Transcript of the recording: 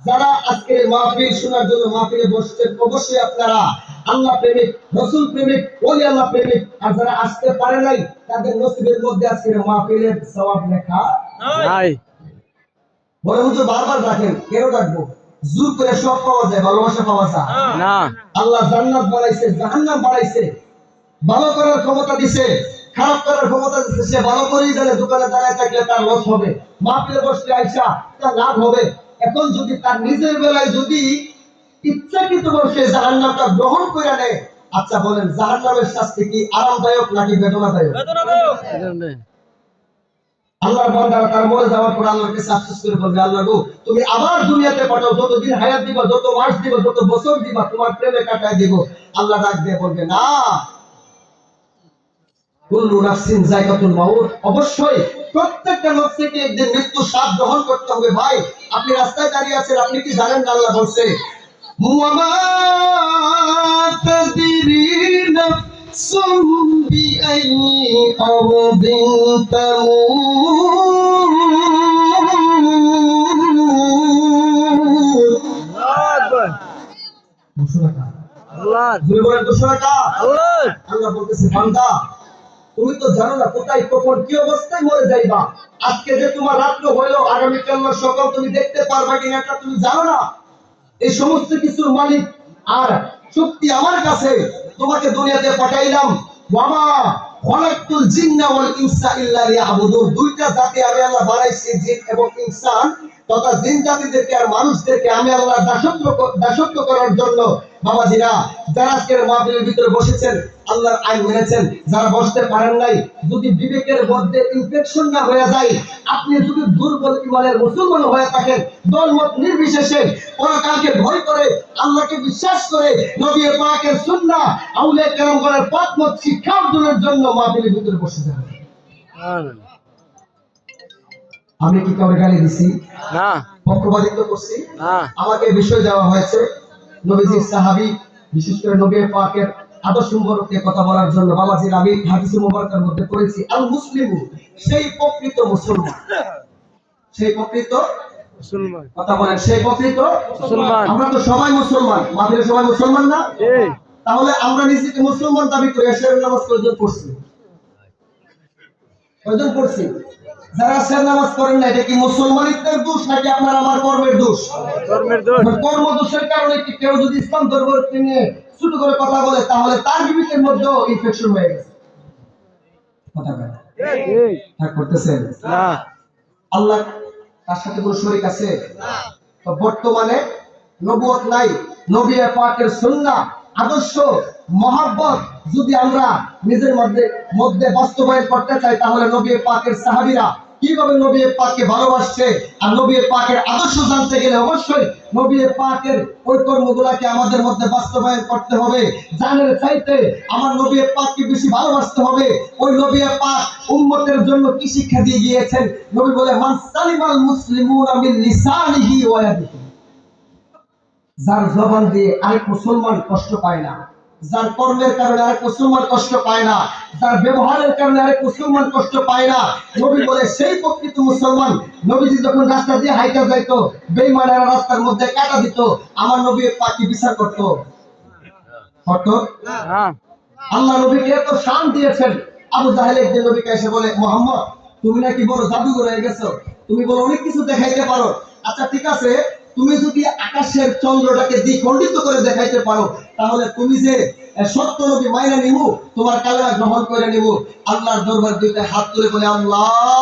যারা আজকে মাহফিল শোনার জন্য মাহফিলে বসছেন, অবশ্যই আপনারা আল্লাহ প্রেমিক, রসুল প্রেমিক, ওলি আল্লাহ প্রেমিক। আর যারা আসতে পারে নাই, তাদের নসিবের মধ্যে আজকে মাহফিলের সওয়াব লেখা নাই। বড় হুজুর বারবার ডাকেন, কেন ডাকবো? জোর করে সব পাওয়া যায়, ভালোবাসা পাওয়া যায় না। আল্লাহ জান্নাত বানাইছে, জাহান্নাম বানাইছে, ভালো করার ক্ষমতা দিছে, খারাপ করার ক্ষমতা দিছে। সে ভালো করেই জানে দোকানে দাঁড়ায় থাকলে তার লস হবে, মাহফিলে বসলে আইসা তার লাভ হবে। এখন যদি তার নিজের বেলায় যদি ইচ্ছাকৃতভাবে সে জাহান্নামটা গ্রহণ করে নেয়, আচ্ছা বলেন জাহান্নামের শাস্তি কি আরামদায়ক নাকি বেদনাদায়ক? আল্লাহর বান্দারা তার মরে যাওয়ার পর আল্লাহর কাছে আফসোস করে বলবে, আল্লাহ গো, তুমি আবার দুনিয়াতে পাঠাও, যতদিন হায়াত দিবা, যত মাস দিবা, যত বছর দিবা, তোমার প্রেমে কাটায় দিব। আল্লাহ ডাক দিয়ে বলবে, না, কুল্লু নাফসিন যায়কাতুল মাউত, অবশ্যই প্রত্যেকটা নফসকে একদিন মৃত্যু স্বাদ গ্রহণ করতে হবে। ভাই, আপনি রাস্তায় দাঁড়িয়ে আছেন, আপনি কি জানেন না আল্লাহ বলছে, ওয়ামা তাদরি নাফসুম বিআইয়ি আরদিন তামুত। আল্লাহ বলতেছে, বান্দা তুমি তো জানো না কোথায় কখন কি অবস্থায় মরে যাইবা। আজকে যে তোমার রাত্র হইলো, আগামীকাল সকাল তুমি দেখতে পারবা কিনা এটা তুমি জানো না। এই সমস্ত কিছুর মালিক আর শক্তি আমার কাছে। তোমাকে দুনিয়াতে পাঠাইলাম, ওয়ামা খলাকতুল জিন্না ওয়াল ইনসা ইল্লা লিয়াবুদুন। দুইটা জাতি আমি আল্লাহ বানাইছি, জিন এবং ইনসান, তথা জিন জাতিদেরকে আর মানুষদেরকে আমি আল্লাহ দাসত্ব করার জন্য। বাবাজিরা, যারা আজকের মাহফিলের ভিতরে বসেছেন, আল্লাহর আইন মেনেছেন, যারা বসতে পারেন নাই, যদি বিবেকের মধ্যে ইনফেকশন না হয়ে যায়, আপনি যদি দুর্বল ইমানের মুসলমান হয়ে থাকেন, দলমত নির্বিশেষে পরকালকে ভয় করে, আল্লাহকে বিশ্বাস করে, নবী পাকের সুন্নাহ, আউলিয়া কেরামগণের পথ মত শিক্ষা অর্জনের জন্য মাহফিলের ভিতরে বসে যাবেন। আমি কি কাউকে গালি দিছি? না। পক্ষপাতিত্ব করছি? না। আমাকে বিষয় দেওয়া হয়েছে নবীজির সাহাবী, বিশেষ করে নবী পাকের আদর্শ সম্পর্কে কথা বলার জন্য। বাবাজির, আমি হাদিস মুবারকের মধ্যে পড়েছি, আল মুসলিমু, সেই প্রকৃত মুসলমান, সেই প্রকৃত মুসলমান। কথা বলেন, সেই প্রকৃত মুসলমান। আমরা তো সবাই মুসলমান, মাহফিলে সবাই মুসলমান না? তাহলে আমরা নিজেকে মুসলমান দাবি করি, এশারের নামাজ কয়জন পড়ছি? কয়জন পড়ছি? যারা এশারের নামাজ করেন না, এটা কি মুসলমানিত্বের দোষ নাকি আপনার আমার কর্মের দোষ? কর্মের দোষ। কর্ম দোষের কারণে কি কেউ যদি ইসলাম ধর্মকে নিয়ে ছোট করে কথা বলে, তাহলে তার বিবেকের মধ্যেও ইনফেকশন হয়ে গেছে। কথা বলেন, ঠিক করতেছেন না? আল্লাহ তার সাথে কোনো শরীক আছে? না। তো বর্তমানে নবুয়ত নাই, নবী পাকের সুন্নাহ, আদর্শ, মহব্বত যদি আমরা নিজের মধ্যে বাস্তবায়ন করতে চাই, তাহলে নবী পাকের সাহাবীরা কিভাবে নবী পাককে ভালোবাসছে, আর নবী পাকের আদর্শ জানতে গেলে অবশ্যই নবী পাকের ওই কর্মগুলোকে আমাদের মধ্যে বাস্তবায়ন করতে হবে। জানের চাইতে আমার নবী পাককে বেশি ভালোবাসতে হবে। ওই নবী পাক উম্মতের জন্য কি শিক্ষা দিয়ে গিয়েছেন? নবী বলে, মান সালিমাল মুসলিমুনা মিন লিসানিহি ওয়া ইয়াদিহি। যার জবান দিয়ে আরেক মুসলমান কষ্ট পায় না, যার কর্মের কারণে আরেক মুসলমান কষ্ট পায় না, যার ব্যবহারের কারণে আরেক মুসলমান কষ্ট পায় না, নবী বলে সেই প্রকৃত মুসলমান। নবীজি যখন রাস্তা দিয়ে হাইটা যাইতো, বেঈমানেরা রাস্তার মধ্যে কাটা দিত, আমার নবী পাককে বিচার করতো? আল্লাহ নবীকে এত শান দিয়েছেন। আবু জাহেল একদিন নবীকে এসে বলে, মুহাম্মদ, তুমি নাকি বড় জাদুঘর হয়ে গেছো, তুমি বড় অনেক কিছু দেখাইতে পারো। আচ্ছা ঠিক আছে, তুমি যদি আকাশের চন্দ্রটাকে দ্বিখণ্ডিত করে দেখাইতে পারো, তাহলে তুমি যে সত্য নবী মাইনা নিব, তোমার কালেমা গ্রহণ করে নিব। আল্লাহর দরবার দুইটা হাত তুলে বলে, আল্লাহ